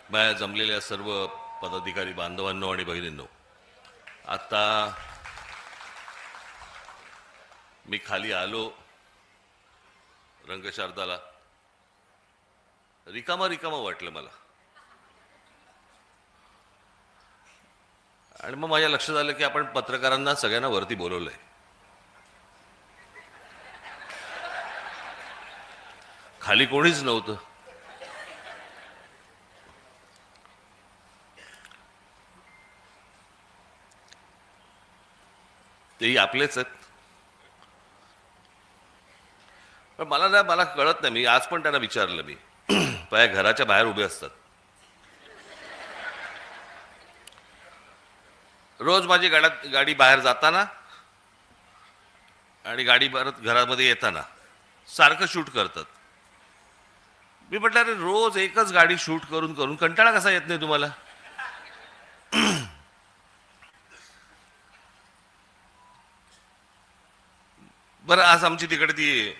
माझ्या जमलेल्या सर्व पदाधिकारी बांधवांनो आणि भगिनींनो, आता मी खाली आलो रंगशारदाला, रिकामा रिकामा वाटलं मला. आणि मग माझ्या लक्षात आलं की आपण पत्रकारांना सगळ्यांना वरती बोलवलंय. खाली कोणीच नव्हतं. तेही आपलेच आहेत. पण मला कळत नाही. मी आज पण त्यांना विचारलं, मी माझ्या घराच्या बाहेर उभे असतात रोज. माझी गाडी बाहेर जाताना आणि गाडी परत घरामध्ये येताना सारखं शूट करतात. मी म्हटलं, अरे रोज एकच गाडी शूट करून करून कंटाळा कसा येत नाही तुम्हाला? बरं, आज आमची तिकडे ती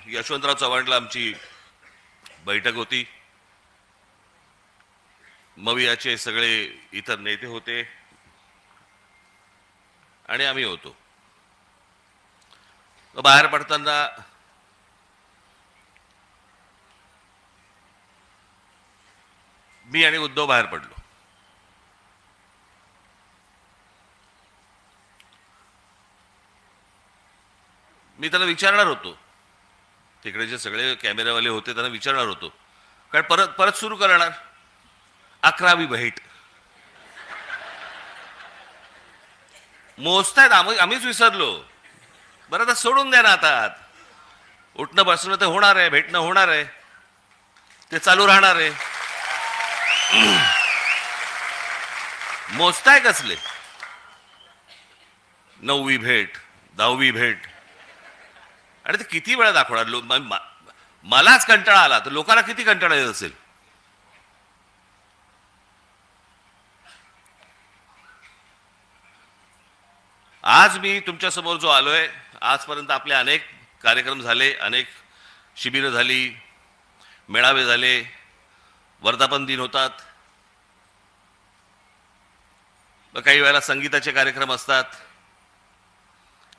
यशवंतराव चव्हाणला आमची बैठक होती. मवियाचे सगळे इतर नेते होते आणि आम्ही होतो. बाहेर पडताना मी आणि उद्धव बाहेर पडलो. मी त्याला विचारणार होतो, तिकडे जे सगळे कॅमेरावाले होते त्यांना विचारणार होतो, कारण परत परत सुरू करणार 11वी भेट. मोजतायत, आम्हीच विसरलो. बरं, आता सोडून द्या ना. आता उठणं बसणं तर होणार आहे, भेटणं होणार आहे, ते चालू राहणार आहे. मोजताय कसले? 9वी भेट, 10वी भेट, आणि ते किती वेळा दाखवणार? मलाच कंटाळा आला तर लोकांना किती कंटाळा येत असेल? आज मी तुमच्या समोर जो आलोय, आजपर्यंत आपले अनेक कार्यक्रम झाले, अनेक शिबिरं झाली, मेळावे झाले, वर्धापन दिन होतात, काही वेळेला संगीताचे कार्यक्रम असतात,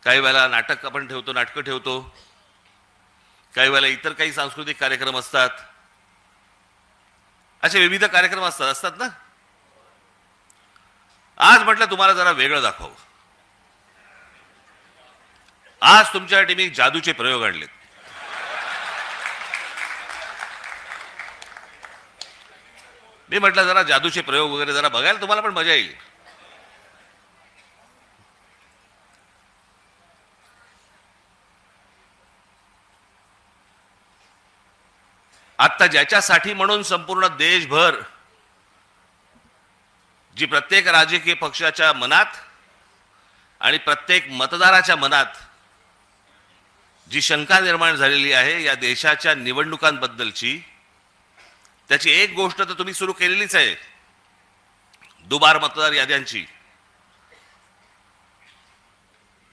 काही वेळेला नाटक आपण ठेवतो, नाटकं ठेवतो, काही वेळेला इतर काही सांस्कृतिक कार्यक्रम असतात. असे विविध कार्यक्रम असतात ना. आज म्हटलं तुम्हाला जरा वेगळं दाखवावं. आज तुमच्यासाठी मी जादूचे प्रयोग आणलेत. मी म्हटलं जरा जादूचे प्रयोग वगैरे जरा बघायला तुम्हाला पण मजा येईल. आता ज्याच्यासाठी म्हणून संपूर्ण देशभर जी प्रत्येक राजकीय पक्षाच्या मनात आणि प्रत्येक मतदाराच्या मनात जी शंका निर्माण झालेली आहे या देशाच्या निवडणुकांबद्दलची, त्याची एक गोष्ट तर तुम्ही सुरू केलेलीच आहे, दुबार मतदार याद्यांची.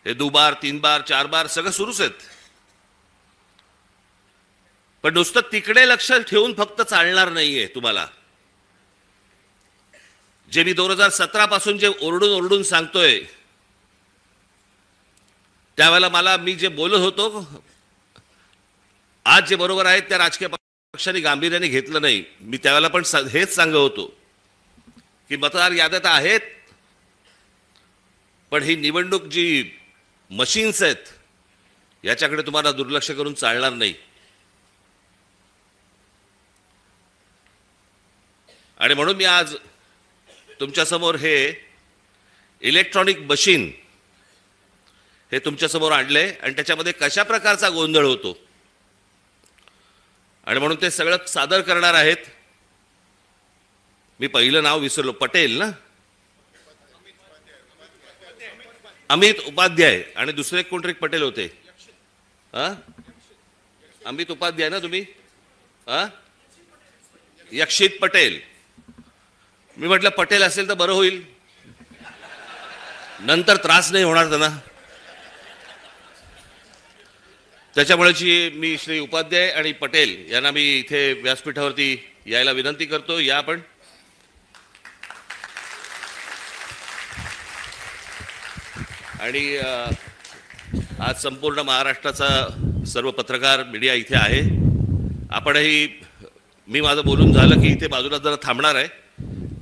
हे दुबार, 3 बार, 4 बार सगळं सुरूच आहेत. पण नुसतं तिकडे लक्ष ठेवून फक्त चालणार नाहीये तुम्हाला. जे मी 2017 पासून जे ओरडून ओरडून सांगतोय, त्यावेळेला मी जे बोलत होतो, आज जे बरोबर आहेत त्या राजकीय पक्षांनी गांभीर्याने घेतलं नाही. मी त्यावेळेला पण हेच सांगत होतो की मतदार याद्या आहेत, पण ही निवडणूक जी मशीन्स आहेत याच्याकडे तुम्हाला दुर्लक्ष करून चालणार नाही. आणि म्हणून मी आज तुमच्यासमोर हे इलेक्ट्रॉनिक मशीन हे तुमच्यासमोर आणले आणि त्याच्यामध्ये कशा प्रकारचा गोंधळ होतो आणि म्हणून ते सगळं सादर करणार आहेत. मी पहिलं नाव विसरलो, पटेल ना, अमित उपाध्याय, आणि दुसरे कोणतरी पटेल होते. अमित उपाध्याय ना तुम्ही? यक्षित पटेल. मी म्हटलं पटेल असेल तर बरं होईल, नंतर त्रास नाही होणार त्यांना. त्याच्यामुळे मी श्री उपाध्याय आणि पटेल यांना मी इथे व्यासपीठावरती यायला विनंती करतो. या आपण. आणि आज संपूर्ण महाराष्ट्राचा सर्व पत्रकार मीडिया इथे आहे. आपणही, मी माझं बोलून झालं की इथे बाजूला जरा थांबणार आहे.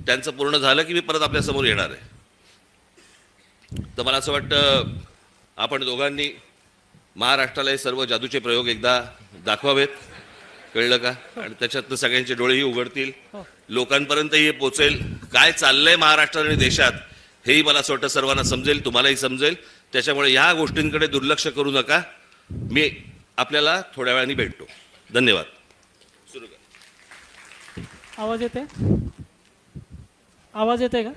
त्यांचं पूर्ण झालं की मी परत आपल्या समोर येणार आहे. तर मला असं वाटतं आपण दोघांनी महाराष्ट्राला हे सर्व जादूचे प्रयोग एकदा दाखवावेत. कळलं का? आणि त्याच्यातनं सगळ्यांचे डोळेही उघडतील, लोकांपर्यंतही हे पोचेल. काय चाललंय महाराष्ट्रात आणि देशात हेही मला असं वाटतं सर्वांना समजेल, तुम्हालाही समजेल. त्याच्यामुळे ह्या गोष्टींकडे दुर्लक्ष करू नका. मी आपल्याला थोड्या वेळाने भेटतो. धन्यवाद. सुरू कर. आवाज येते? आवाज येते का?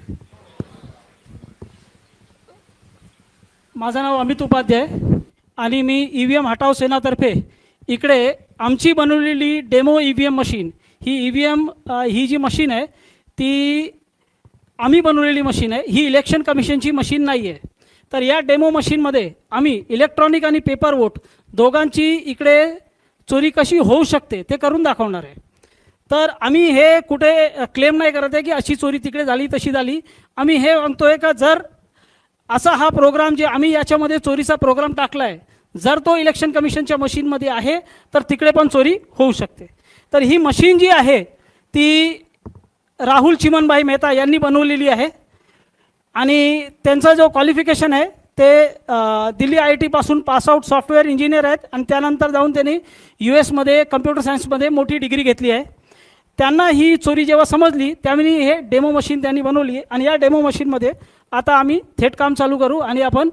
माझं नाव अमित उपाध्याय आणि मी EVM हटाव सेनातर्फे इकडे आमची बनवलेली डेमो EVM मशीन, ही EVM ही जी मशीन आहे ती आम्ही बनवलेली मशीन आहे. ही इलेक्शन कमिशनची मशीन नाही आहे. तर या डेमो मशीनमध्ये आम्ही इलेक्ट्रॉनिक आणि पेपर वोट दोघांची इकडे चोरी कशी होऊ शकते ते करून दाखवणार आहे. तर आम्ही हे कुठे क्लेम नाही करत आहे की अशी चोरी तिकडे झाली तशी झाली. आम्ही हे म्हणतो आहे का जर असा हा प्रोग्राम जे आम्ही याच्यामध्ये चोरीचा प्रोग्राम टाकला आहे, जर तो इलेक्शन कमिशनच्या मशीनमध्ये आहे तर तिकडे पण चोरी होऊ शकते. तर ही मशीन जी आहे ती राहुल चिमनभाई मेहता यांनी बनवलेली आहे आणि त्यांचा जो क्वालिफिकेशन आहे ते दिल्ली IIT पासून पासआउट सॉफ्टवेअर इंजिनियर आहेत आणि त्यानंतर जाऊन त्यांनी US मध्ये कम्प्युटर सायन्समध्ये मोठी डिग्री घेतली आहे. त्यांना ही चोरी जेव्हा समजली त्यावेळी हे डेमो मशीन त्यांनी बनवली आहे आणि या डेमो मशीनमध्ये आता आम्ही थेट काम चालू करू आणि आपण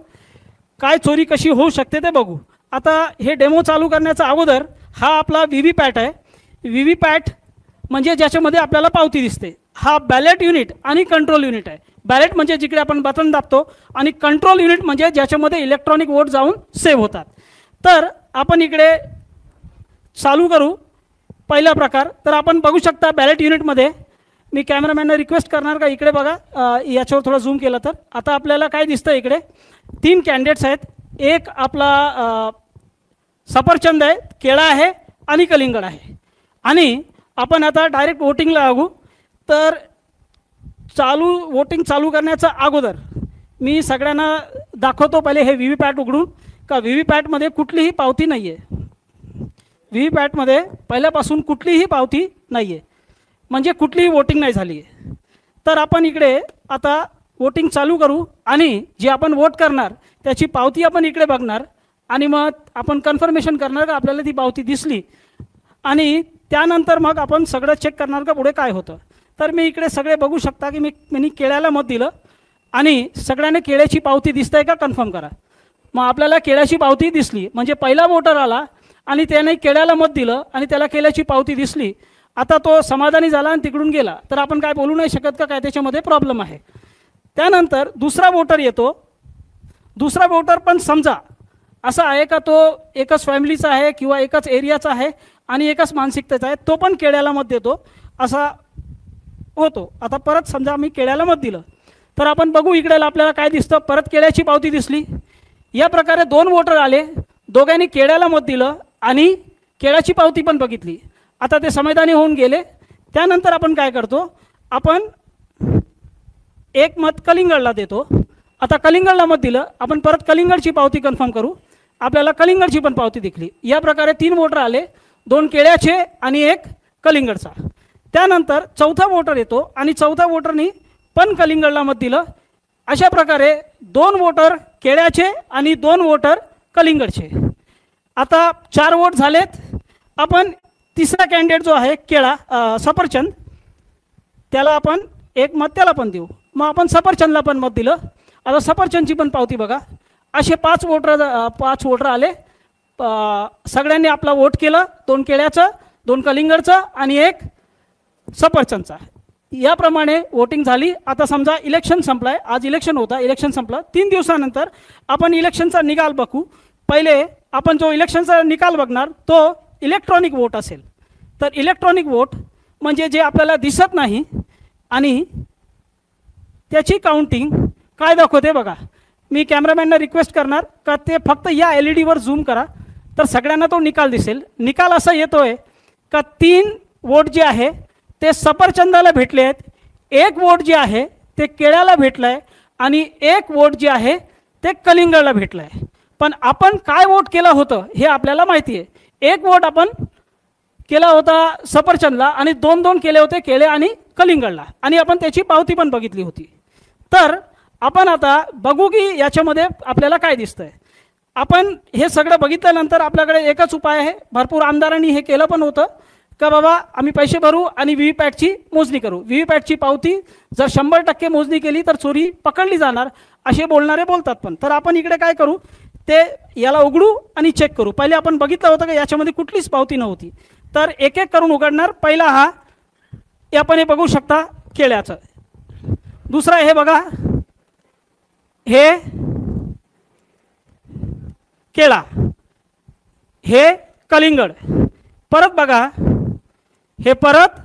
काय चोरी कशी होऊ शकते ते बघू. आता हे डेमो चालू करण्याचा अगोदर हा आपला VVPAT आहे. VVPAT म्हणजे ज्याच्यामध्ये आपल्याला पावती दिसते. हा बॅलेट युनिट आणि कंट्रोल युनिट आहे. बॅलेट म्हणजे जिकडे आपण बटन दाबतो आणि कंट्रोल युनिट म्हणजे ज्याच्यामध्ये इलेक्ट्रॉनिक वोट जाऊन सेव्ह होतात. तर आपण इकडे चालू करू. पहिला प्रकार तर आपण बघू शकता बॅलेट युनिटमध्ये. मी कॅमेरामॅनला रिक्वेस्ट करणार का इकडे बघा, याच्यावर थोडं झूम केलं तर आता आपल्याला काय दिसतं इकडे 3 कॅन्डिडेट्स आहेत. एक आपला सफरचंद आहे, केळा आहे आणि कलिंगड आहे. आणि आपण आता डायरेक्ट वोटिंगला लागू. तर वोटिंग चालू करण्याच्या अगोदर मी सगळ्यांना दाखवतो पहिले हे VVPAT उघडून का VVPATमध्ये कुठलीही पावती नाही आहे. VVPATमध्ये पहिल्यापासून कुठलीही पावती नाही आहे, म्हणजे कुठलीही वोटिंग नाही झाली आहे. तर आपण इकडे आता वोटिंग चालू करू आणि जे आपण वोट करणार त्याची पावती आपण इकडे बघणार आणि मग आपण कन्फर्मेशन करणार का आपल्याला ती पावती दिसली आणि त्यानंतर मग आपण सगळं चेक करणार का पुढे काय होतं. तर मी इकडे सगळे बघू शकता की मी केळ्याला मत दिलं आणि सगळ्यांना केळ्याची पावती दिसतंय का कन्फर्म करा. मग आपल्याला केळ्याची पावती दिसली म्हणजे पहिला वोटर आला आणि त्याने केळ्याला मत दिलं आणि त्याला केळ्याची पावती दिसली. आता तो समाधानी झाला आणि तिकडून गेला तर आपण काय बोलू नाही शकत का काय त्याच्यामध्ये प्रॉब्लेम आहे. त्यानंतर दुसरा वोटर येतो. दुसरा वोटर पण समजा असा आहे का तो एकच फॅमिलीचा आहे किंवा एकच एरियाचा आहे आणि एकच मानसिकतेचा आहे, तो पण केळ्याला मत देतो असा होतो. आता परत समजा मी केळ्याला मत दिलं तर आपण बघू इकडे आपल्याला काय दिसतं, परत केळ्याची पावती दिसली. या प्रकारे 2 वोटर आले, दोघांनी केळ्याला मत दिलं आणि केळ्याची पावती पण बघितली. आता ते समाधानी होऊन गेले. त्यानंतर आपण काय करतो, आपण एक मत कलिंगडला देतो. आता कलिंगडला मत दिलं, आपण परत कलिंगडची पावती कन्फर्म करू. आपल्याला कलिंगडची पण पावती दिसली. या प्रकारे 3 वोटर आले, 2 केळ्याचे आणि 1 कलिंगडचा. त्यानंतर चौथा वोटर येतो आणि चौथा वोटरनी पण कलिंगडला मत दिलं. अशा प्रकारे 2 वोटर केळ्याचे आणि 2 वोटर कलिंगडचे. आता 4 वोट झालेत. आपण तिसरा कॅन्डिडेट जो आहे केळा सफरचंद, त्याला आपण 1 मत त्याला पण देऊ. मग आपण सफरचंदला पण मत दिलं. आता सफरचंदची पण पावती बघा. असे 5 वोटर आले. सगळ्यांनी आपला वोट केलं, 2 केळ्याचं, 2 कलिंगडचं आणि 1 सफरचंदचा. याप्रमाणे वोटिंग झाली. आता समजा इलेक्शन संपलं आहे, आज इलेक्शन होता, इलेक्शन संपलं. 3 दिवसानंतर आपण इलेक्शनचा निकाल बघू. पहिले आपण जो इलेक्शनचा निकाल बघणार तो इलेक्ट्रॉनिक वोट असेल. तर इलेक्ट्रॉनिक वोट म्हणजे जे आपल्याला दिसत नाही आणि त्याची काउंटिंग काय दाखवते बघा. मी कॅमेरामॅनला रिक्वेस्ट करणार का ते फक्त या LED वर झूम करा तर सगळ्यांना तो निकाल दिसेल. निकाल असा येतोय का 3 वोट जे आहे ते सफरचंदाला भेटले आहेत, 1 वोट जे आहे ते केळ्याला भेटलं आहे आणि 1 वोट जे आहे ते कलिंगडला भेटलं आहे. पण आपण काय वोट केलं होतं हे आपल्याला माहिती आहे. 1 वोट आपण केला होता सफरचंदला आणि 2-2 केले होते केळे आणि कलिंगडला, आणि आपण त्याची पावती पण बघितली होती. तर आपण आता बघू की याच्यामध्ये आपल्याला काय दिसतंय. आपण हे सगळं बघितल्यानंतर आपल्याकडे एकच उपाय आहे. भरपूर आमदारांनी हे केलं पण होतं का बाबा आम्ही पैसे भरू आणि व्हीव्हीपॅटची मोजणी करू. व्हीव्हीपॅटची पावती जर 100% मोजणी केली तर चोरी पकडली जाणार असे बोलणारे बोलतात. पण तर आपण इकडे काय करू, ते याला उघडू आणि चेक करू. पहिले आपण बघितलं होतं की याच्यामध्ये कुठलीच पावती नव्हती. तर एक एक करून उघडणार. पहिला हा आपण हे बघू शकता केळ्याचं. दुसरा हे बघा, हे केळा, हे कलिंगड. परत बघा, हे परत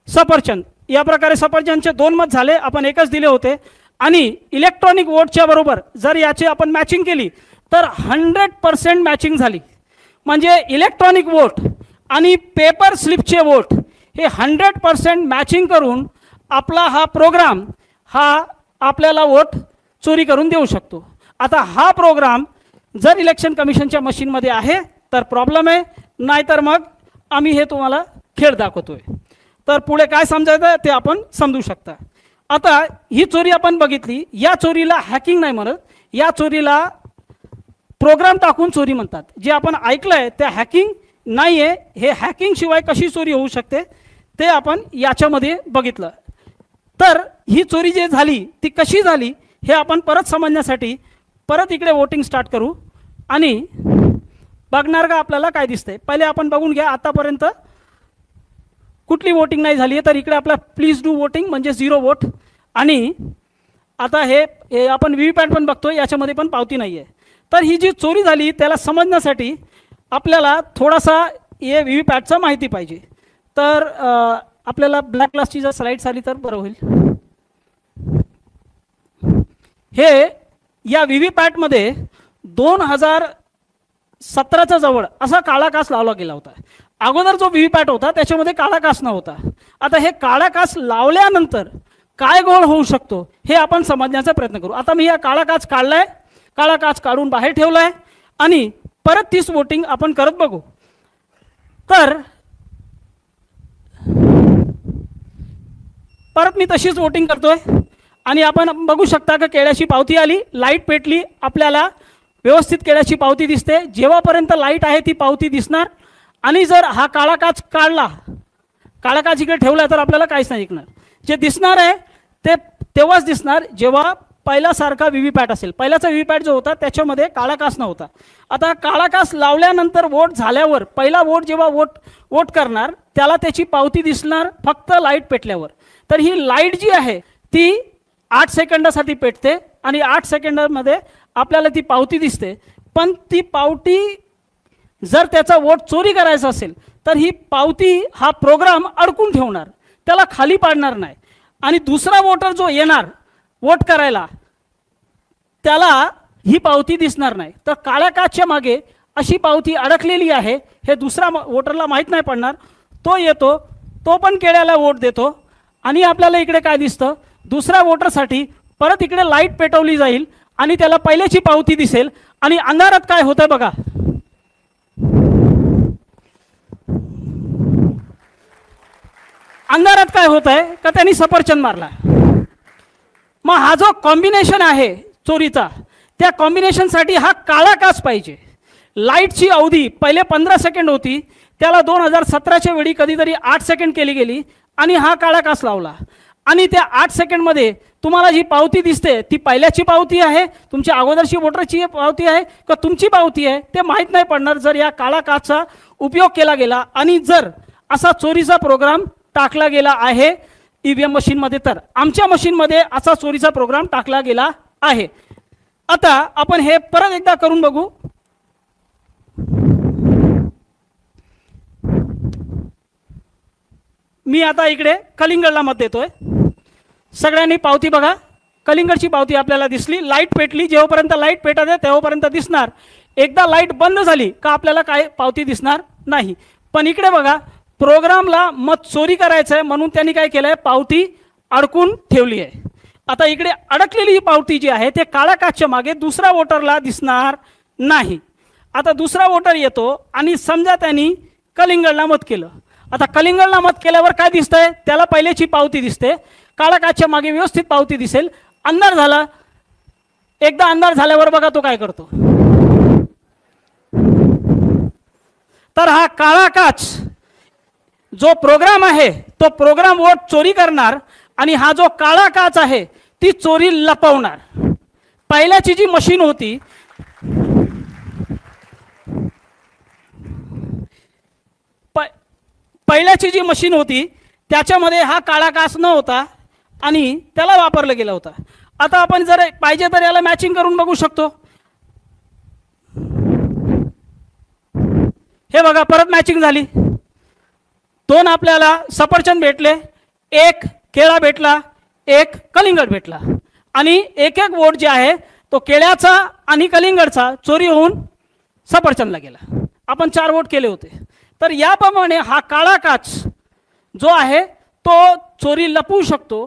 सफरचंद. या प्रकारे सफरचंदचे 2 मत झाले, आपण एकच दिले होते. आणि इलेक्ट्रॉनिक वोटच्या बरोबर जर याची आपण मॅचिंग केली तर 100% मॅचिंग झाली. म्हणजे इलेक्ट्रॉनिक वोट आणि पेपर स्लिपचे वोट हे 100% मॅचिंग करून आपला हा प्रोग्राम हा आपल्याला वोट चोरी करून देऊ शकतो. आता हा प्रोग्राम जर इलेक्शन कमिशनच्या मशीनमध्ये आहे तर प्रॉब्लेम आहे, नाहीतर मग आम्ही हे तुम्हाला खेळ दाखवतोय. तर पुढे काय समजायचं ते आपण समजू शकता. आता ही चोरी आपण बघितली. या चोरीला हॅकिंग नाही म्हणत, या चोरीला प्रोग्राम टाकून चोरी म्हणतात. जे आपण ऐकलंय ते हॅकिंग नाही आहे. हे हॅकिंग शिवाय कशी चोरी होऊ शकते ते आपण याच्यामध्ये बघितलं. तर ही चोरी जे झाली ती कशी झाली हे आपण परत समजण्यासाठी परत इकडे वोटिंग स्टार्ट करू आणि बघणार का आपल्याला काय दिसतंय. पहिले आपण बघून घ्या आतापर्यंत कुठली वोटिंग नाही झाली आहे. तर इकडे आपला प्लीज डू वोटिंग म्हणजे 0 वोट. आणि आता हे आपण व्हीव्हीपॅट पण बघतो, याच्यामध्ये पण पावती नाही आहे. तर ही जी चोरी झाली त्याला समजण्यासाठी आपल्याला थोडासा हे व्हीव्हीपॅटचं माहिती पाहिजे. तर आपल्याला ब्लॅक क्लासची जर स्लाईड्स आली तर बरं होईल. हे या व्हीव्हीपॅटमध्ये 2017च्या जवळ असा काळा काच लावला गेला होता. अगोदर जो व्हीव्हीपॅट होता त्याच्यामध्ये काळा काच नव्हता. आता हे काळा काच लावल्यानंतर काय गोळ होऊ शकतो हे आपण समजण्याचा प्रयत्न करू. आता मी हा काळा काच काढलाय, काळा काच काढून बाहेर ठेवलाय आणि परत 30 वोटिंग आपण करत बघू. तर परत मी तशीच वोटिंग करतोय आणि आपण बघू शकता की केळ्याची पावती आली, लाईट पेटली, आपल्याला व्यवस्थित केळ्याची पावती दिसते. जेव्हापर्यंत लाईट आहे ती पावती दिसणार. आणि जर हा काळा काच काढला, काळा काच इकडे ठेवला तर आपल्याला काहीच नाही दिसणार. जे दिसणार आहे ते तेव्हाच दिसणार जेव्हा पहिल्यासारखा व्हीव्हीपॅट असेल. पहिल्याचा व्हीव्हीपॅट जो होता त्याच्यामध्ये काळा काच नव्हता. आता काळा काच लावल्यानंतर वोट झाल्यावर पहिला वोट जेव्हा वोट करणार त्याला त्याची पावती दिसणार फक्त लाईट पेटल्यावर. तर ही लाईट जी आहे ती 8 सेकंदासाठी पेटते आणि 8 सेकंदामध्ये आपल्याला ती पावती दिसते. पण ती पावती जर त्याचा वोट चोरी करायचा असेल तर ही पावती हा प्रोग्राम अडकून ठेवणार, त्याला खाली पाडणार नाही. आणि दुसरा वोटर जो येणार वोट करायला त्याला ही पावती दिसणार नाही. तर काळ्या काचच्या मागे अशी पावती अडकलेली आहे हे दुसरा वोटरला माहीत नाही पडणार. तो येतो, तो पण केळ्याला वोट देतो आणि आपल्याला इकडे काय दिसतं, दुसऱ्या वोटरसाठी परत इकडे लाईट पेटवली जाईल आणि त्याला पहिल्याची पावती दिसेल. आणि अंधारात काय होतंय बघा, अंधारात काय होत आहे का त्यांनी सफरचंद मारला. मग हा जो कॉम्बिनेशन आहे चोरीचा त्या कॉम्बिनेशनसाठी हा काळा काच पाहिजे. लाईटची अवधी पहिले 15 सेकंड होती, त्याला 2017च्या वेळी कधीतरी 8 सेकंड केली गेली आणि हा काळा काच लावला. आणि त्या 8 सेकंडमध्ये तुम्हाला जी पावती दिसते ती पहिल्याची पावती आहे, तुमच्या अगोदरची वोटरची पावती आहे का तुमची पावती आहे ते माहीत नाही पडणार जर या काळा काचचा उपयोग केला गेला आणि जर असा चोरीचा प्रोग्राम टाकला गेला आहे ईव्हीएम मशीनमध्ये. तर आमच्या मशीनमध्ये असा चोरीचा प्रोग्राम टाकला गेला आहे. आता आपण हे परत एकदा करून बघू. मी आता इकडे कलिंगडला मत देतोय. सगळ्यांनी पावती बघा, कलिंगडची पावती आपल्याला दिसली, लाईट पेटली. जेव्हापर्यंत लाईट पेटत आहे तेव्हापर्यंत दिसणार. एकदा लाईट बंद झाली का आपल्याला काय पावती दिसणार नाही. पण इकडे बघा प्रोग्रामला मत चोरी करायचं आहे म्हणून त्यांनी काय केलं आहे, पावती अडकून ठेवली आहे. आता इकडे अडकलेली ही पावती जी आहे ते काळ्या काचच्या मागे दुसरा वोटरला दिसणार नाही. आता दुसरा वोटर येतो आणि समजा त्यांनी कलिंगडला मत केलं. आता कलिंगडला मत केल्यावर काय दिसतंय, त्याला पहिल्याची पावती दिसते, काळ्या काचच्या मागे व्यवस्थित पावती दिसेल. अंधार झाला, एकदा अंधार झाल्यावर बघा तो काय करतो. तर हा काळा काच जो प्रोग्राम आहे तो प्रोग्राम वोट चोरी करणार आणि हा जो काळा काच आहे ती चोरी लपवणार. पहिल्याची जी मशीन होती पहिल्याची जी मशीन होती त्याच्यामध्ये हा काळा काच न होता आणि त्याला वापरलं गेलं होतं. आता आपण जर पाहिजे तर याला मॅचिंग करून बघू शकतो. हे बघा परत मॅचिंग झाली. दोन आपल्याला सफरचंद भेटले, एक केळा भेटला, एक कलिंगड भेटला आणि एक एक वोट जे आहे तो केळ्याचा आणि कलिंगडचा चोरी होऊन सफरचंदला गेला. आपण 4 वोट केले होते. तर याप्रमाणे हा काळा काच जो आहे तो चोरी लपवू शकतो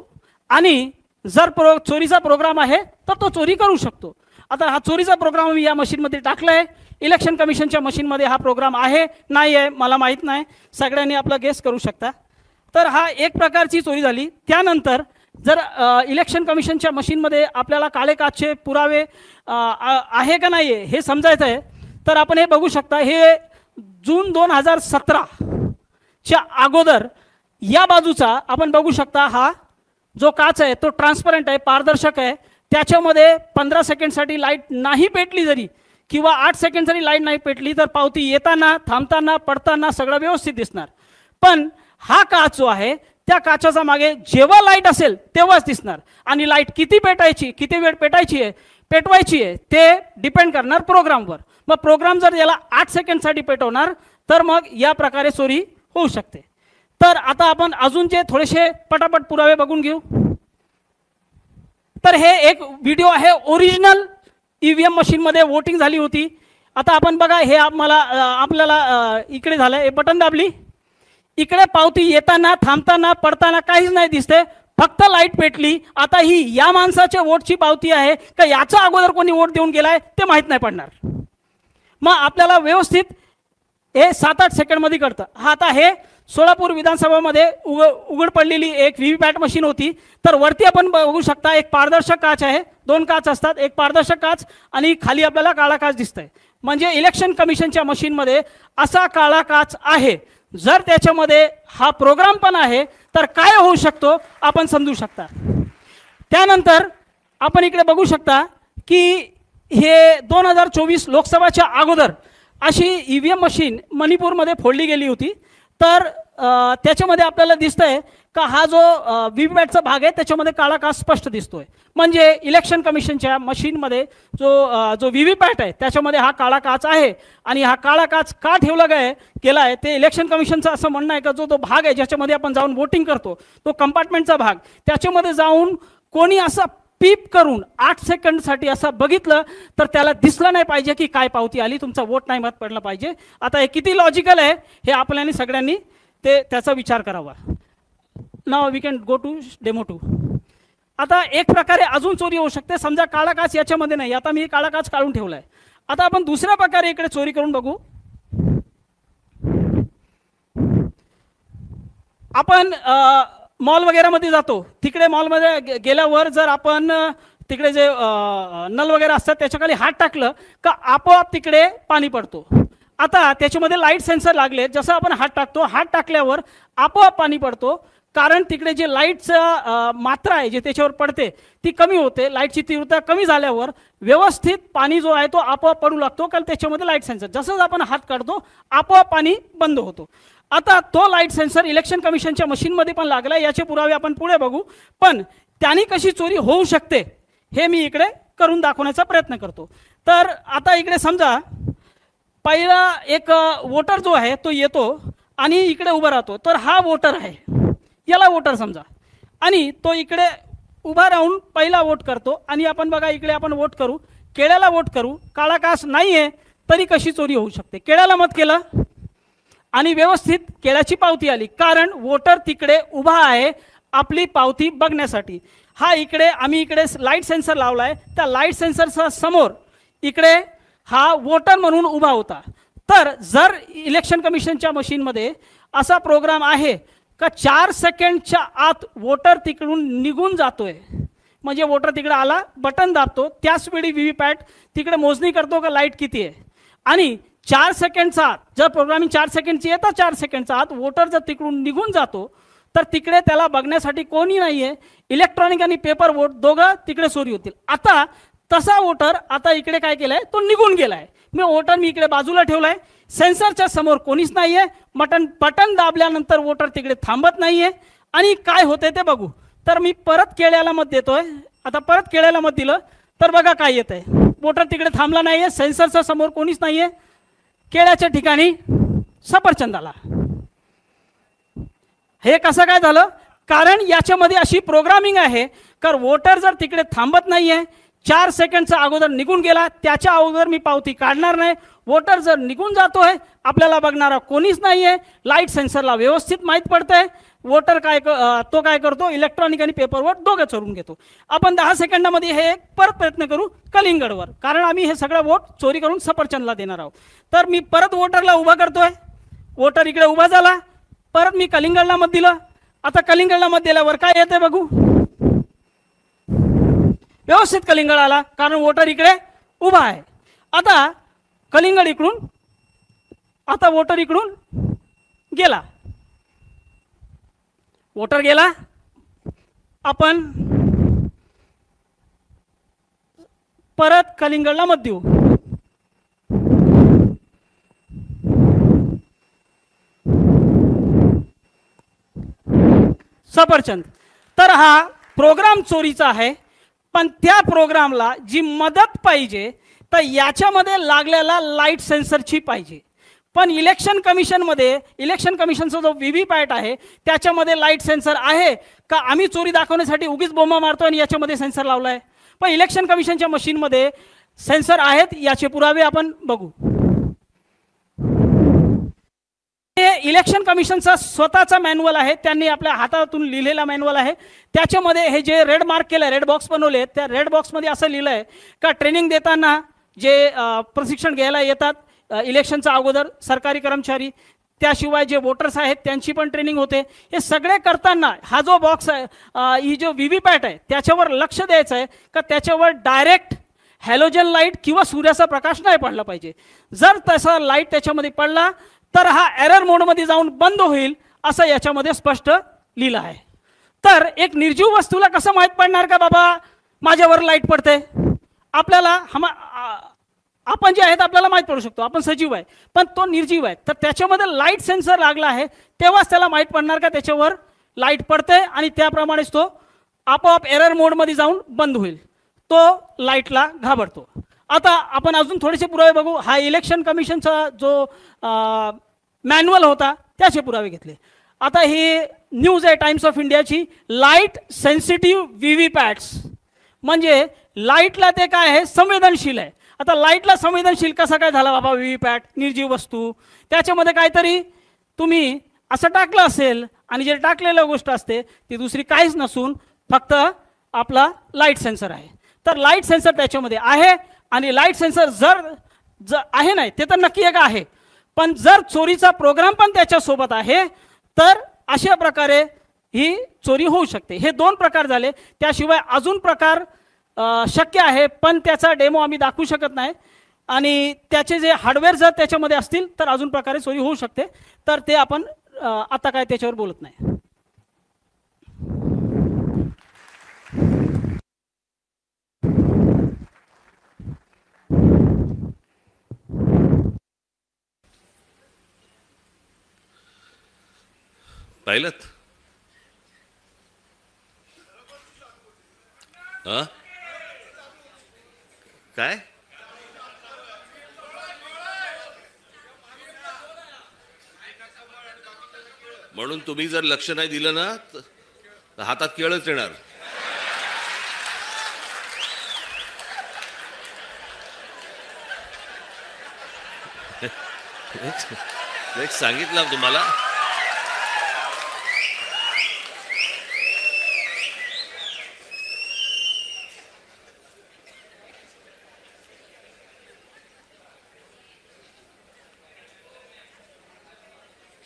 आणि जर चोरीचा प्रोग्राम आहे तर तो चोरी करू शकतो. आता हा चोरीचा प्रोग्राम मी या मशीनमध्ये टाकला आहे. इलेक्शन कमिशनच्या मशीनमध्ये हा प्रोग्राम आहे नाही आहे मला माहीत नाही, सगळ्यांनी आपला गेस करू शकता. तर हा एक प्रकारची चोरी झाली. त्यानंतर जर इलेक्शन कमिशनच्या मशीनमध्ये आपल्याला काळे काचचे पुरावे आहे का नाही आहे हे समजायचं आहे तर आपण हे बघू शकता. हे जून 2017 च्या अगोदर या बाजूचा आपण बघू शकता. हा जो काच आहे तो ट्रान्सपरंट आहे, पारदर्शक आहे. त्याच्यामध्ये 15 सेकंडसाठी लाईट नाही पेटली जरी किंवा 8 सेकंड जरी लाईट नाही पेटली तर पावती येताना थांबताना पडताना सगळं व्यवस्थित दिसणार. पण हा काच जो आहे त्या काचाचा मागे जेव्हा लाईट असेल तेव्हाच दिसणार आणि लाईट किती पेटायची, किती वेळ पेटवायची आहे ते डिपेंड करणार प्रोग्रामवर. मग प्रोग्राम जर याला 8 सेकंडसाठी पेटवणार तर मग या प्रकारे चोरी होऊ शकते. तर आता आपण अजून जे थोडेसे पटापट पुरावे बघून घेऊ. तर हे एक व्हिडिओ आहे, ओरिजिनल ईव्हीएम मशीनमध्ये वोटिंग झाली होती. आता आपण बघा हे आपल्याला इकडे झालं, हे बटन दाबली, इकडे पावती येताना थांबताना पडताना काहीच नाही दिसते, फक्त लाईट पेटली. आता ही या माणसाच्या वोटची पावती आहे का याच्या अगोदर कोणी वोट देऊन गेलाय ते माहीत नाही पडणार. मग आपल्याला व्यवस्थित हे 7-8 सेकंडमध्ये कळतं. हा आता हे सोलापूर विधानसभामध्ये उघड पडलेली एक व्हीव्हीपॅट मशीन होती. तर वरती आपण बघू शकता एक पारदर्शक काच आहे, 2 काच असतात, एक पारदर्शक काच आणि खाली आपल्याला काळा काच दिसतंय. म्हणजे इलेक्शन कमिशनच्या मशीनमध्ये असा काळा काच आहे. जर त्याच्यामध्ये हा प्रोग्राम पण आहे तर काय होऊ शकतो आपण समजू शकता. त्यानंतर आपण इकडे बघू शकता की हे 2024 लोकसभाच्या अगोदर अशी ईव्हीएम मशीन मणिपूरमध्ये फोडली गेली होती. तर त्याच्यामध्ये आपल्याला दिसतंय का हा जो व्हीव्हीपॅटचा भाग आहे त्याच्यामध्ये काळा काच स्पष्ट दिसतोय. म्हणजे इलेक्शन कमिशनच्या मशीनमध्ये जो व्हीव्हीपॅट आहे त्याच्यामध्ये हा काळा काच आहे. आणि हा काळा काच का ठेवला गेला आहे ते इलेक्शन कमिशनचं असं म्हणणं आहे का जो भाग आहे ज्याच्यामध्ये आपण जाऊन वोटिंग करतो तो कंपार्टमेंटचा भाग, त्याच्यामध्ये जाऊन कोणी असा पीप करून 8 सेकंडसाठी असं बघितलं तर त्याला दिसलं नाही पाहिजे की काय पावती आली, तुमचा वोट नाही मत पडलं पाहिजे. आता हे किती लॉजिकल आहे हे आपल्याला सगळ्यांनी त्याचा विचार करावा. Now we can go to demo 2. आता एक प्रकारे अजून चोरी होऊ शकते. समजा काळा काच याच्यामध्ये नाही, आता मी काळा काच काढून ठेवलाय. आता आपण दुसऱ्या प्रकारे इकडे चोरी करून बघू. आपण मॉल वगैरेमध्ये जातो, तिकडे मॉलमध्ये गेल्यावर जर आपण तिकडे जे नल वगैरे असतात त्याच्याखाली हात टाकलं का आपोआप तिकडे पाणी पडतो. आता त्याच्यामध्ये लाईट सेन्सर लागले, जसं आपण हात टाकतो, हात टाकल्यावर आपोआप पाणी पडतो. कारण तिकडे जे लाईटचं मात्रा आहे जे त्याच्यावर पडते ती कमी होते. लाईटची तीव्रता कमी झाल्यावर व्यवस्थित पाणी जो आहे तो आपोआप पडू लागतो, कारण त्याच्यामध्ये लाईट सेन्सर, जसंच आपण हात काढतो आपोआप पाणी बंद होतो. आता तो लाईट सेन्सर इलेक्शन कमिशनच्या मशीनमध्ये पण लागला. याचे पुरावे आपण पुढे बघू. पण त्यांनी कशी चोरी होऊ शकते हे मी इकडे करून दाखवण्याचा प्रयत्न करतो. तर आता इकडे समजा पहिला एक वोटर जो आहे तो येतो आणि इकडे उभा राहतो. तर हा वोटर आहे, याला वोटर समजा, आणि तो इकडे उभा राहून पहिला वोट करतो. आणि आपण बघा इकडे आपण वोट करू, केळ्याला वोट करू, काळा काच नाही आहे तरी कशी चोरी होऊ शकते. केळ्याला मत केलं आणि व्यवस्थित केळ्याची पावती आली, कारण वोटर तिकडे उभा आहे आपली पावती बघण्यासाठी. हा इकडे आम्ही इकडे लाईट सेन्सर लावला आहे, त्या लाईट सेन्सरच्या समोर इकडे हा वोटर म्हणून उभा होता. तर जर इलेक्शन कमिशनच्या मशीनमध्ये असा प्रोग्राम आहे का 4 सेकंडच्या आत वोटर तिकडून निघून जातोय, म्हणजे वोटर तिकडे आला, बटन दाबतो, त्याच वेळी व्हीव्हीपॅट तिकडे मोजणी करतो का लाईट किती आहे, आणि 4 सेकंडचा आत जर प्रोग्रामिंग 4 सेकंडची आहे तर 4 सेकंडचा आत वोटर जर तिकडून निघून जातो तर तिकडे त्याला बघण्यासाठी कोणी नाही आहे. इलेक्ट्रॉनिक आणि पेपर वोट दोघं तिकडे चोरी होतील. आता तसा वोटर आता इकडे काय केलाय, तो निघून गेलाय. वोटर मी इकडे बाजूला ठेवलाय, सेन्सरच्या समोर कोणीच नाहीये, बटन दाबल्यानंतर वोटर तिकडे थांबत नाहीये. आणि काय होते ते बघू. तर मी परत केळ्याला मत देतोय. आता परत केळ्याला मत दिलं तर बघा काय येतंय. वोटर तिकडे थांबला नाहीये, सेन्सरच्या समोर कोणीच नाहीये, केळ्याच्या ठिकाणी सफरचंद आला. हे कसं काय झालं? कारण याच्यामध्ये अशी प्रोग्रामिंग आहे तर वोटर जर तिकडे थांबत नाहीये, 4 सेकंडचा अगोदर निघून गेला, त्याच्या अगोदर मी पावती काढणार नाही. वोटर जर निघून जातोय, आपल्याला बघणारा कोणीच नाहीये, लाईट सेन्सरला व्यवस्थित माहीत पडतंय, वोटर तो काय करतो, इलेक्ट्रॉनिक आणि पेपर वोट दोघं चोरून घेतो. आपण 10 सेकंदामध्ये हे परत प्रयत्न करू कलिंगडवर, कारण आम्ही हे सगळं वोट चोरी करून सफरचंदला देणार आहोत. तर मी परत वोटरला उभा करतोय, वोटर इकडे उभा झाला, परत मी कलिंगडला मत दिलं. आता कलिंगडला मत दिल्यावर काय येते बघू. व्यवस्थित कलिंगड आला, कारण वोटर इकडे उभा आहे. आता कलिंगड इकडून, आता वोटर इकडून गेला, वोटर गेला. आपण परत कलिंगडला मत देऊ. सफरचंद. तर हा प्रोग्राम चोरीचा आहे, पण त्या प्रोग्रामला जी मदत पाहिजे तर याच्यामध्ये लागलेला लाईट सेन्सरची पाहिजे. पण इलेक्शन कमिशनचा जो व्हीव्हीपॅट आहे त्याच्यामध्ये लाईट सेन्सर आहे का? आम्ही चोरी दाखवण्यासाठी उगीच बोंबा मारतो आणि याच्यामध्ये सेन्सर लावला आहे. पण इलेक्शन कमिशनच्या मशीनमध्ये सेन्सर आहेत, याचे पुरावे आपण बघू. हे इलेक्शन कमिशनचा स्वतःचा मॅन्युअल आहे, त्यांनी आपल्या हातातून लिहिलेला मॅन्युअल आहे. त्याच्यामध्ये हे जे रेड मार्क केलं, रेड बॉक्स बनवले, त्या रेड बॉक्समध्ये असं लिहिलं आहे का ट्रेनिंग देताना जे प्रशिक्षण घ्यायला येतात इलेक्शनच्या अगोदर सरकारी कर्मचारी, त्याशिवाय जे वोटर्स आहेत त्यांची पण ट्रेनिंग होते. हे सगळे करताना हा जो बॉक्स आहे, ही जो व्हीव्हीपॅट आहे त्याच्यावर लक्ष द्यायचं आहे का त्याच्यावर डायरेक्ट हॅलोजन लाईट किंवा सूर्याचा प्रकाश नाही पडला पाहिजे. जर तसा लाईट त्याच्यामध्ये पडला तर हा एरर मोडमध्ये जाऊन बंद होईल, असं याच्यामध्ये स्पष्ट लिहिलं आहे. तर एक निर्जीव वस्तूला कसं माहीत पडणार का बाबा माझ्यावर लाईट पडते? आपल्याला आपण जे आहेत आपल्याला माहीत पडू शकतो, आपण सजीव आहे, पण तो निर्जीव आहे. तर त्याच्यामध्ये लाईट सेन्सर लागला आहे, तेव्हाच त्याला माहीत पडणार का त्याच्यावर लाईट पडते, आणि त्याप्रमाणेच तो आपोआप एरर मोडमध्ये जाऊन बंद होईल, तो लाईटला घाबरतो. आता आपण अजून थोडेसे पुरावे बघू. हा इलेक्शन कमिशनचा जो मॅन्युअल होता त्याचे पुरावे घेतले. आता ही न्यूज आहे टाइम्स ऑफ इंडियाची, लाईट सेन्सिटिव्ह व्हीव्हीपॅट्स, म्हणजे लाईटला ते काय आहे, संवेदनशील आहे. आता लाईटला संवेदनशील कसा काय झाला बाबा व्हीव्हीपॅट, निर्जीव वस्तू, त्याच्यामध्ये काहीतरी तुम्ही असं टाकलं असेल, आणि जे टाकलेलं गोष्ट असते ती दुसरी काहीच नसून फक्त आपला लाईट सेन्सर आहे. तर लाईट सेन्सर त्याच्यामध्ये आहे, आणि लाईट सेन्सर जर आहे नाही ते तर नक्की एक आहे, पण जर चोरीचा प्रोग्राम पण त्याच्यासोबत आहे तर अशा प्रकारे ही चोरी होऊ शकते. हे 2 प्रकार झाले. त्याशिवाय अजून प्रकार शक्य आहे, पण त्याचा डेमो आम्ही दाखवू शकत नाही, आणि त्याचे जे हार्डवेअर जर त्याच्यामध्ये असतील तर अजून प्रकारे चोरी होऊ शकते. तर ते आपण आता काय त्याच्यावर बोलत नाही. पाहिलं काय? म्हणून तुम्ही जर लक्ष नाही दिलं ना तर हातात केळच येणार. एक सांगितलं तुम्हाला,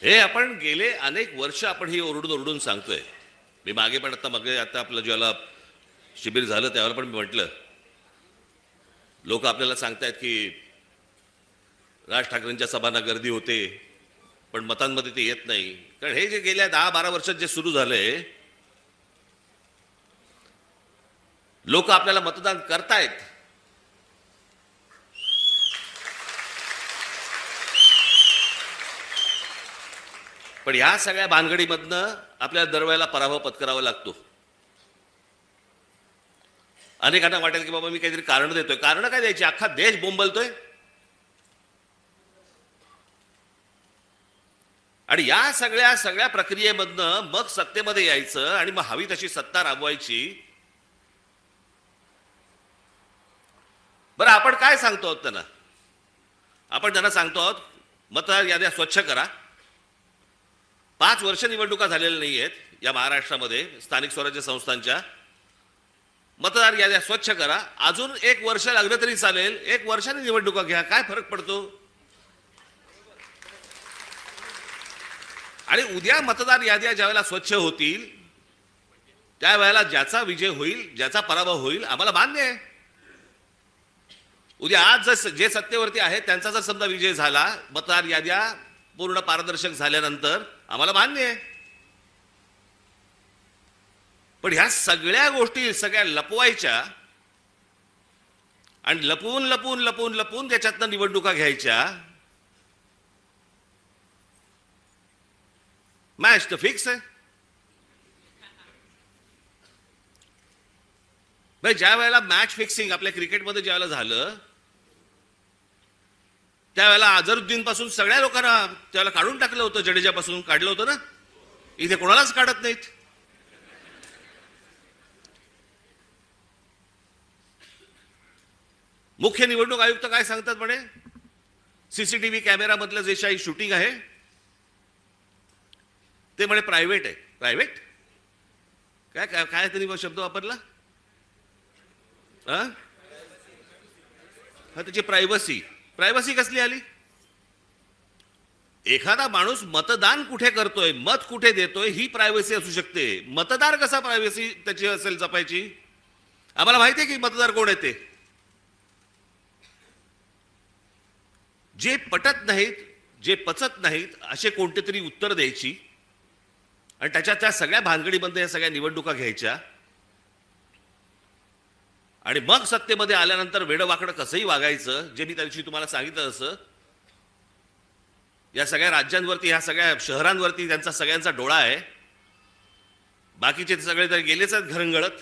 हे आपण गेले अनेक वर्ष आपण ही ओरडून ओरडून सांगतोय. मी मागे पण आता आपलं ज्याला शिबिर झालं त्यावेळेला पण मी म्हटलं, लोक आपल्याला सांगतायत की राज ठाकरेंच्या सभांना गर्दी होते पण मतांमध्ये ते येत नाही. कारण हे जे गेल्या 10-12 वर्षात जे सुरू झालंय, लोक आपल्याला मतदान करतायत, पण ह्या सगळ्या भानगडीमधनं आपल्याला दरवेळेला पराभव पत्करावा लागतो. अनेकांना वाटेल की बाबा मी काहीतरी कारण देतोय. कारण काय द्यायची, अख्खा देश बोंबलतोय. आणि या सगळ्या प्रक्रियेमधनं मग सत्तेमध्ये यायचं आणि मग हवी तशी सत्ता राबवायची. बरं, आपण काय सांगतो आहोत त्यांना? आपण त्यांना सांगतो आहोत मतदार याद्या स्वच्छ करा. 5 वर्ष निवडणुका झालेल्या नाही आहेत या महाराष्ट्रामध्ये स्थानिक स्वराज्य संस्थांच्या. मतदार याद्या स्वच्छ करा. अजून 1 वर्ष लागलं तरी चालेल, 1 वर्षाने निवडणुका घ्या, काय फरक पडतो? आणि उद्या मतदार याद्या ज्यावेळेला स्वच्छ होतील त्यावेळेला ज्याचा विजय होईल, ज्याचा पराभव होईल, आम्हाला मान्य आहे. उद्या आज जे सत्तेवरती आहेत त्यांचा जर समजा विजय झाला, मतदार याद्या पूर्ण पारदर्शक झाल्यानंतर, आम्हाला मान्य आहे. पण ह्या सगळ्या गोष्टी सगळ्या लपवायच्या आणि लपवून लपवून लपवून लपवून त्याच्यातनं निवडणुका घ्यायच्या. मॅच तर फिक्स आहे. भाई, ज्या वेळेला मॅच फिक्सिंग आपल्या क्रिकेटमध्ये ज्यावेळेला झालं त्यावेळेला अझरुद्दीन पासून सगळ्या लोकांना त्यावेळेला काढून टाकलं होतं. जडेजापासून काढलं होतं ना. इथे कोणालाच काढत नाहीत. मुख्य निवडणूक आयुक्त काय सांगतात म्हणे, सीसीटीव्ही कॅमेरा मधलं जे काही शूटिंग आहे ते म्हणे प्रायव्हेट आहे. प्रायव्हेट काय काय काय त्यांनी शब्द वापरला? हा, त्याची प्रायव्हसी कसली आली? एखादा माणूस मतदान कुठे करतोय, मत कुठे देतोय, ही प्रायव्हसी असू शकते. मतदार कसा प्रायव्हसी त्याची असेल जपायची? आम्हाला माहिती आहे की मतदार कोण आहे ते. जे पटत नाहीत, जे पचत नाहीत असे कोणते तरी उत्तर द्यायची आणि त्या सगळ्या भानगडीमध्ये या सगळ्या निवडणुका घ्यायच्या आणि मग सत्तेमध्ये आल्यानंतर वेडवाकडं कसंही वागायचं. जे मी त्या दिवशी तुम्हाला सांगितलं असं, या सगळ्या राज्यांवरती, ह्या सगळ्या शहरांवरती त्यांचा सगळ्यांचा डोळा आहे. बाकीचे सगळे तर गेलेच आहेत घरंगळत.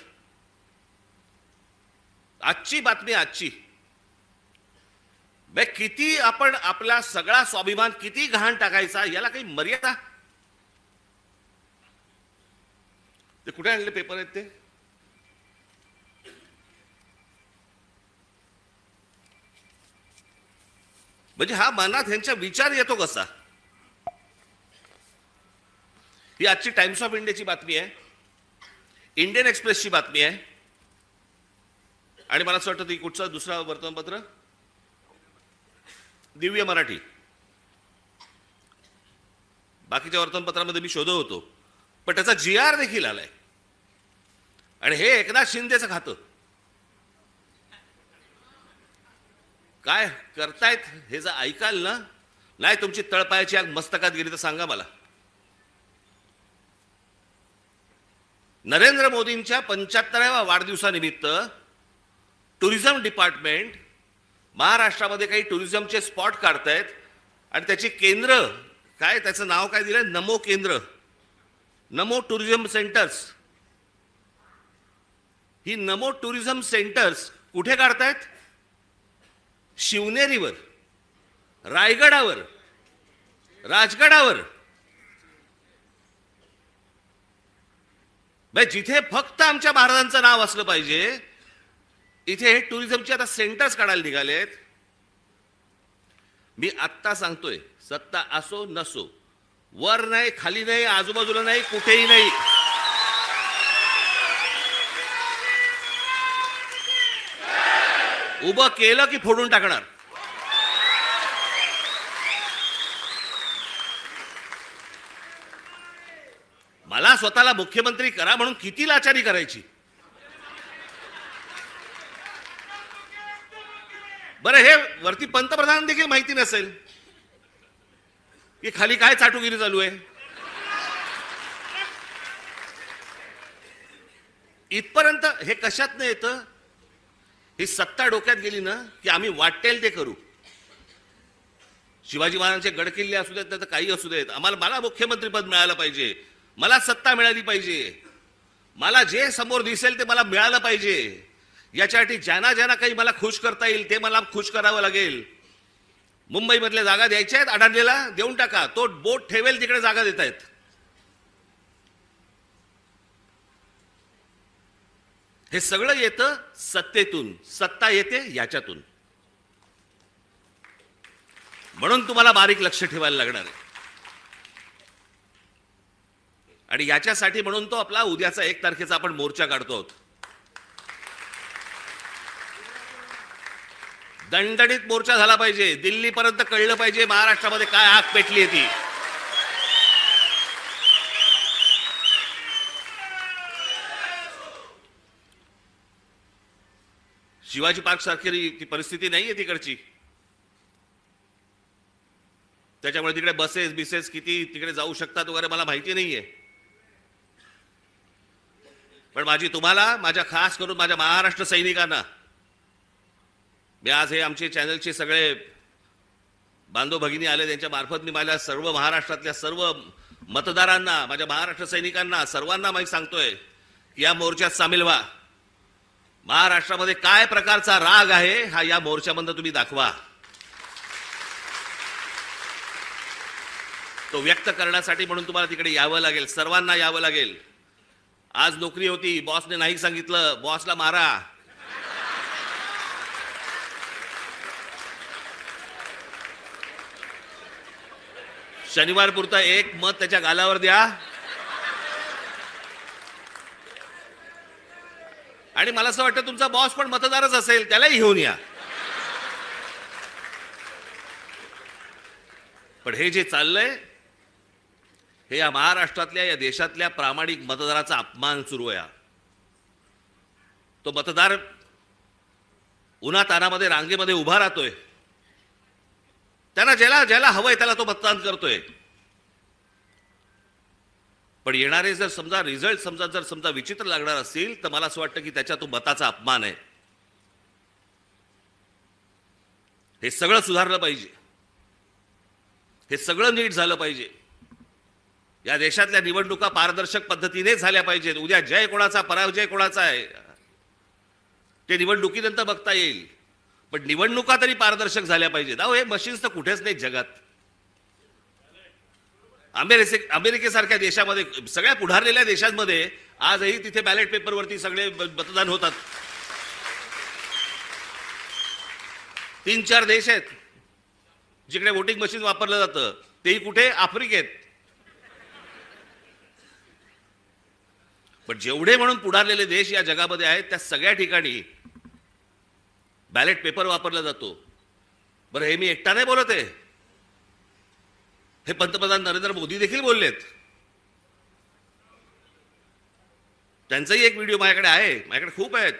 आजची बातमी, आजची किती आपण आपला सगळा स्वाभिमान किती गहाण टाकायचा, याला काही मर्यादा? ते कुठे आणले पेपर आहेत ते? म्हणजे हा मनात ह्यांचा विचार येतो कसा? ही आजची टाइम्स ऑफ इंडियाची बातमी आहे, इंडियन एक्सप्रेसची बातमी आहे आणि मला असं वाटतं ती कुठचा दुसरा वर्तमानपत्र, दिव्य मराठी. बाकीच्या वर्तमानपत्रामध्ये मी शोधत होतो पण त्याचा GR देखील आलाय. आणि हे एकनाथ शिंदेचं खातं. काय करतायत हे जर ऐकाल ना, नाही तुमची तळपायाची आग मस्तकात गेली तर सांगा मला. नरेंद्र मोदींच्या 75व्या वाढदिवसानिमित्त टुरिझम डिपार्टमेंट महाराष्ट्रामध्ये काही टुरिझमचे स्पॉट काढतायत आणि त्याची केंद्र काय, त्याचं नाव काय दिलंय, नमो केंद्र, नमो टुरिझम सेंटर्स. ही नमो टुरिझम सेंटर्स कुठे काढतायत? शिवनेरीवर, रायगडावर, राजगडावर. जिथे फक्त आमच्या महाराजांचं नाव असलं पाहिजे, इथे हे टुरिझमचे आता सेंटर्स काढायला निघालेत. मी आत्ता सांगतोय, सत्ता असो नसो, वर नाही, खाली नाही, आजूबाजूला नाही, कुठेही नाही. उभं केलं की फोडून टाकणार. मला स्वतःला मुख्यमंत्री करा म्हणून किती लाचारी करायची. बरं, हे वरती पंतप्रधान देखील माहिती नसेल की खाली काय चाटुगिरी चालू आहे. इथपर्यंत हे कशात येतं? ही सत्ता डोक्यात गेली ना की आम्ही वाटेल ते करू. शिवाजी महाराजांचे गडकिल्ले असू देत, तर काही असू देत, मला मुख्यमंत्रीपद मिळालं पाहिजे, मला सत्ता मिळाली पाहिजे, मला जे समोर दिसेल ते मला मिळालं पाहिजे. याच्यासाठी ज्यांना ज्यांना काही मला खुश करता येईल ते मला खुश करावं लागेल. मुंबईमधल्या जागा द्यायच्या आहेत, अडाणलेला देऊन टाका, तो बोट ठेवेल तिकडे जागा देत आहेत. हे सगळं येतं सत्तेतून, सत्ता येते याच्यातून. म्हणून तुम्हाला बारीक लक्ष ठेवायला लागणार आहे. आणि याच्यासाठी म्हणून तो आपला उद्याचा 1 तारखेचा आपण मोर्चा काढतो आहोत. दणदणीत मोर्चा झाला पाहिजे. दिल्लीपर्यंत कळलं पाहिजे महाराष्ट्रामध्ये काय आग पेटली ती. शिवाजी पार्क सारखी ती परिस्थिती नाहीये तिकडची. त्याच्यामुळे तिकडे बसेस बिसेस किती तिकडे जाऊ शकतात वगैरे मला माहिती नाहीये. पण माझी तुम्हाला, माझ्या खास करून माझ्या महाराष्ट्र सैनिकांना, मी आज हे आमचे चॅनलचे सगळे बांधव भगिनी आले, त्यांच्या मार्फत मी माझ्या सर्व महाराष्ट्रातल्या सर्व मतदारांना, माझ्या महाराष्ट्र सैनिकांना, सर्वांना मी सांगतोय की या मोर्चात सामील व्हा. महाराष्ट्रामध्ये काय प्रकारचा राग आहे हा या मोर्चामधून तुम्ही दाखवा. तो व्यक्त करण्यासाठी म्हणून तुम्हाला तिकडे यावं लागेल, सर्वांना यावं लागेल. आज नोकरी होती, बॉसने नाही सांगितलं, बॉसला मारा. शनिवार पुरता 1 मत त्याच्या गालावर द्या आणि मला असं वाटतं तुमचा बॉस पण मतदारच असेल, त्यालाही घेऊन या. पण हे जे चाललंय हे या महाराष्ट्रातल्या, या देशातल्या प्रामाणिक मतदाराचा अपमान सुरू आहे. तो मतदार उन्हातानामध्ये रांगेमध्ये उभा राहतोय, त्यांना ज्याला हवंय त्याला तो मतदान करतोय. पण येणारे जर समजा रिझल्ट समजा विचित्र लागणार असतील तर मला असं वाटतं की त्याच्या तो मताचा अपमान आहे. हे सगळं सुधारलं पाहिजे, हे सगळं नीट झालं पाहिजे. या देशातल्या निवडणुका पारदर्शक पद्धतीने झाल्या पाहिजेत. उद्या जय कोणाचा पराजय कोणाचा आहे ते निवडणुकीनंतर बघता येईल, पण निवडणुका तरी पारदर्शक झाल्या पाहिजेत. अहो, हे मशीन्स तर कुठेच नाही जगात. अमेरिकेसारख्या देशामध्ये, सगळ्या पुढारलेल्या देशांमध्ये आजही तिथे बॅलेट पेपरवरती सगळे मतदान होतात. 3-4 देश आहेत जिकडे वोटिंग मशीन वापरलं जातं, तेही कुठे? आफ्रिकेत. पण जेवढे म्हणून पुढारलेले देश या जगामध्ये आहेत त्या सगळ्या ठिकाणी बॅलेट पेपर वापरला जातो. बरं, हे मी एकटा नाही बोलत आहे, हे पंतप्रधान नरेंद्र मोदी देखील बोललेत. त्यांचाही एक व्हिडिओ माझ्याकडे आहे, माझ्याकडे खूप आहेत.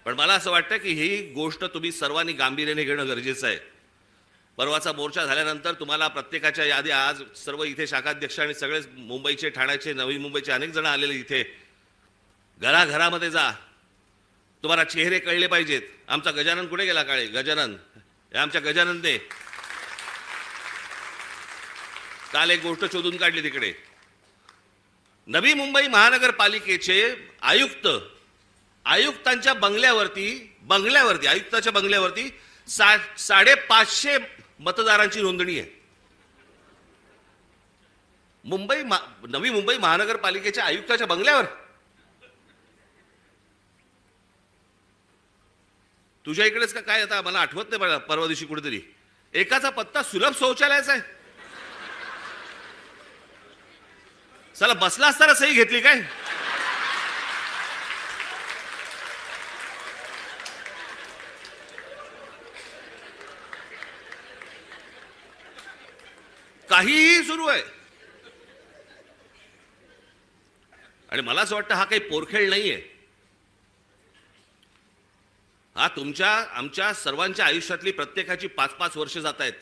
पण मला असं वाटतं की ही गोष्ट तुम्ही सर्वांनी गांभीर्याने घेणं गरजेचं आहे. परवाचा मोर्चा झाल्यानंतर तुम्हाला प्रत्येकाच्या यादी, आज सर्व इथे शाखाध्यक्ष आणि सगळेच मुंबईचे, ठाण्याचे, नवी मुंबईचे अनेक जण आलेले इथे, घराघरामध्ये जा, तुम्हाला चेहरे कळले पाहिजेत. आमचा गजानन कुठे गेला? काळे गजानन, आमच्या गजाननने काल एक गोष्ट शोधून काढली. तिकडे नवी मुंबई महानगरपालिकेचे आयुक्तांच्या बंगल्यावरती आयुक्ताच्या बंगल्यावरती 550 मतदारांची नोंदणी आहे. नवी मुंबई महानगरपालिकेच्या आयुक्ताच्या बंगल्यावर. तुझ्या इकडेच का काय? आता मला आठवत नाही, मला परवा दिवशी कुठेतरी एकाचा पत्ता सुलभ शौचालयाचा आहे. चला बसला असताना सही घेतली काय? काहीही सुरू आहे. आणि मला असं वाटतं हा काही पोरखेळ नाहीये. हा तुमच्या आमच्या सर्वांच्या आयुष्यातली प्रत्येकाची 5-5 वर्ष जात आहेत.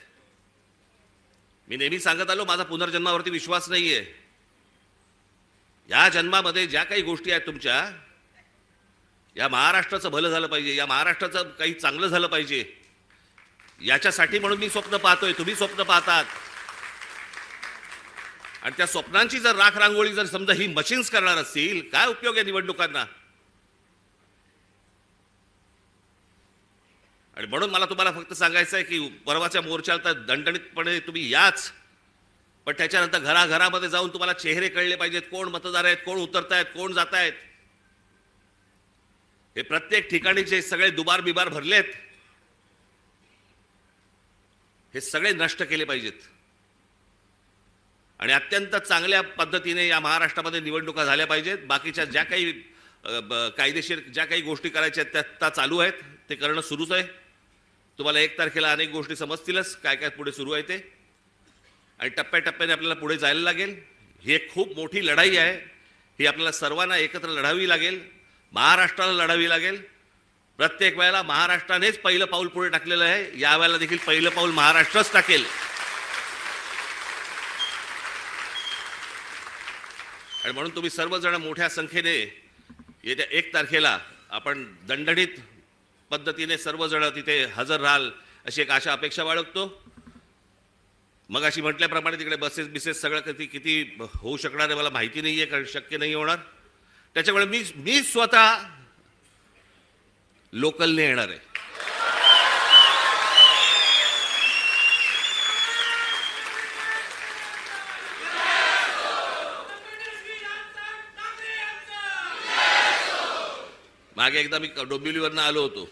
मी नेहमी सांगत आलो, माझा पुनर्जन्मावरती विश्वास नाहीये. या जन्मामध्ये ज्या काही गोष्टी आहेत तुमच्या, या महाराष्ट्राचं भलं झालं पाहिजे, या महाराष्ट्राचं काही चांगलं झालं पाहिजे, याच्यासाठी म्हणून मी स्वप्न पाहतोय, तुम्ही स्वप्न पाहतात. आणि त्या स्वप्नांची जर राख रांगोळी जर समजा ही मशीन्स करणार असतील, काय उपयोग आहे निवडणुकांना? आणि म्हणून मला तुम्हाला फक्त सांगायचं आहे की परवाच्या मोर्चाला तर दणदणीतपणे तुम्ही याच, पण त्याच्यानंतर घराघरामध्ये जाऊन तुम्हाला चेहरे कळले पाहिजेत, कोण मतदार आहेत, कोण उतरतायत, कोण जात आहेत. हे प्रत्येक ठिकाणी जे सगळे दुबार बिबार भरलेत, हे सगळे नष्ट केले पाहिजेत. आणि अत्यंत चांगल्या पद्धतीने या महाराष्ट्रामध्ये निवडणुका झाल्या पाहिजेत. बाकीच्या ज्या काही कायदेशीर ज्या काही गोष्टी करायच्या आहेत त्या चालू आहेत, ते करणं सुरूच आहे. तुम्हाला 1 तारखेला अनेक गोष्टी समजतीलच काय काय पुढे सुरू आहे ते. आणि टप्प्याटप्प्याने आपल्याला पुढे जायला लागेल. ही एक खूप मोठी लढाई आहे. ही आपल्याला सर्वांना एकत्र लढावी लागेल, महाराष्ट्राला लढावी लागेल. प्रत्येक वेळेला महाराष्ट्रानेच पहिलं पाऊल पुढे टाकलेलं आहे. यावेळेला देखील पहिलं पाऊल महाराष्ट्रच टाकेल. आणि म्हणून तुम्ही सर्वजण मोठ्या संख्येने येत्या 1 तारखेला आपण दणदणीत पद्धतीने सर्वजण तिथे हजर राहाल अशी एक आशा अपेक्षा बाळगतो. मग अशी म्हटल्याप्रमाणे तिकडे बसेस बिसेस सगळं किती होऊ शकणार आहे मला माहिती नाही आहे, कारण शक्य नाही होणार. त्याच्यामुळे मी स्वतः लोकलने येणार आहे. मागे एकदा मी डोंबिवलीवरनं आलो होतो.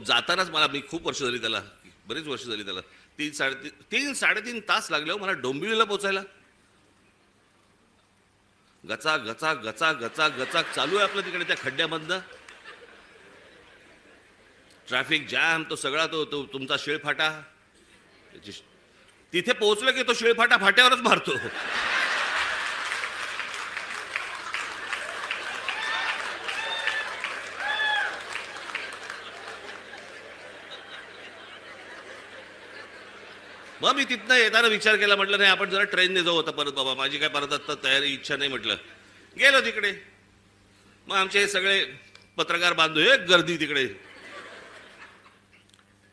जातानाच मला, मी खूप वर्ष झाली त्याला, बरीच वर्ष झाली त्याला, 3-3.5 तास लागले हो मला डोंबिवलीला पोहोचायला. गचा गचा गचा गचा गचा चालू आहे आपलं तिकडे त्या खड्ड्यामधनं. ट्रॅफिक जॅम, तो सगळा तो तुमचा शिळफाटा. तिथे पोहोचलं की तो शिळफाटा फाट्यावरच मारतो. मग मी तिथनं येताना विचार केला, म्हटलं नाही आपण जरा ट्रेनने जाऊ आता परत. बाबा माझी काय परत आता तयारी इच्छा नाही. म्हटलं गेलो तिकडे. मग आमचे हे सगळे पत्रकार बांधव, एक गर्दी तिकडे.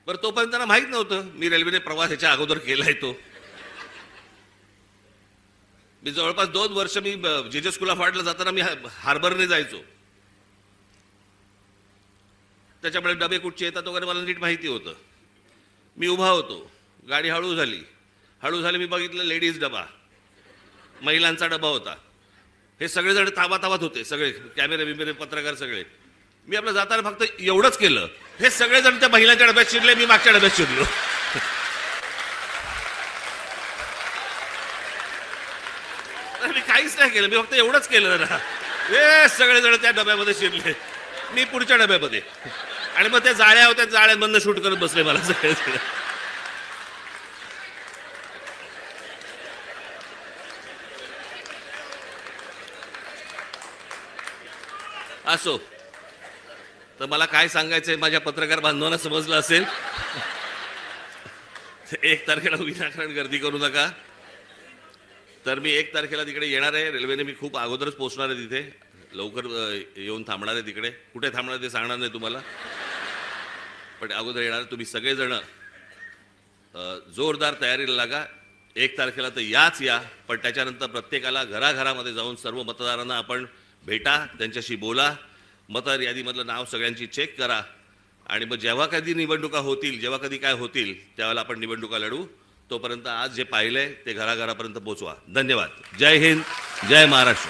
बरं तोपर्यंत त्यांना माहीत नव्हतं मी रेल्वेने प्रवास ह्याच्या अगोदर केलाय तो. मी जवळपास 2 वर्ष मी जेजे स्कूल ऑफ आर्टला जाताना मी हार्बरने जायचो. त्याच्यामुळे डबे कुठचे येतात वगैरे मला नीट माहिती होतं. मी उभा होतो, गाडी हळू झाली, मी बघितलं लेडीज डबा, महिलांचा डबा होता. हे सगळेजण ताबाताबात होते, सगळे कॅमेरे बिमेरे पत्रकार सगळे. मी आपलं जाताना फक्त एवढंच केलं, हे सगळेजण त्या महिलांच्या डब्यात शिरले, मी मागच्या डब्यात शिरलो. मी काहीच नाही केलं, मी फक्त एवढंच केलं ना. हे सगळेजण त्या डब्यामध्ये शिरले, मी पुढच्या डब्यामध्ये. आणि मग त्या जाळ्या होत्या, जाळ्यांमधनं शूट करत बसले मला सगळे. असो, तर मला काय सांगायचंय माझ्या पत्रकार बांधवांना समजलं असेल. 1 तारखेला विनाकारण गर्दी करू नका. तर मी 1 तारखेला तिकडे येणार आहे. रेल्वेने मी खूप अगोदरच पोहोचणार आहे तिथे, लवकर येऊन थांबणार आहे तिकडे. कुठे थांबणार ते सांगणार नाही तुम्हाला, पण अगोदर येणार. तुम्ही सगळेजण जोरदार तयारीला लागा. 1 तारखेला तर या, पण त्याच्यानंतर प्रत्येकाला घराघरामध्ये जाऊन सर्व मतदारांना आपण भेटा, त्यांच्याशी बोला, मतदार यादीमधलं नाव सगळ्यांची चेक करा. आणि मग जेव्हा कधी निवडणुका होतील, जेव्हा कधी काय होतील, त्यावेळेला आपण निवडणुका लढू. तोपर्यंत आज जे पाहिलंय ते घराघरापर्यंत पोहोचवा. धन्यवाद. जय हिंद, जय महाराष्ट्र.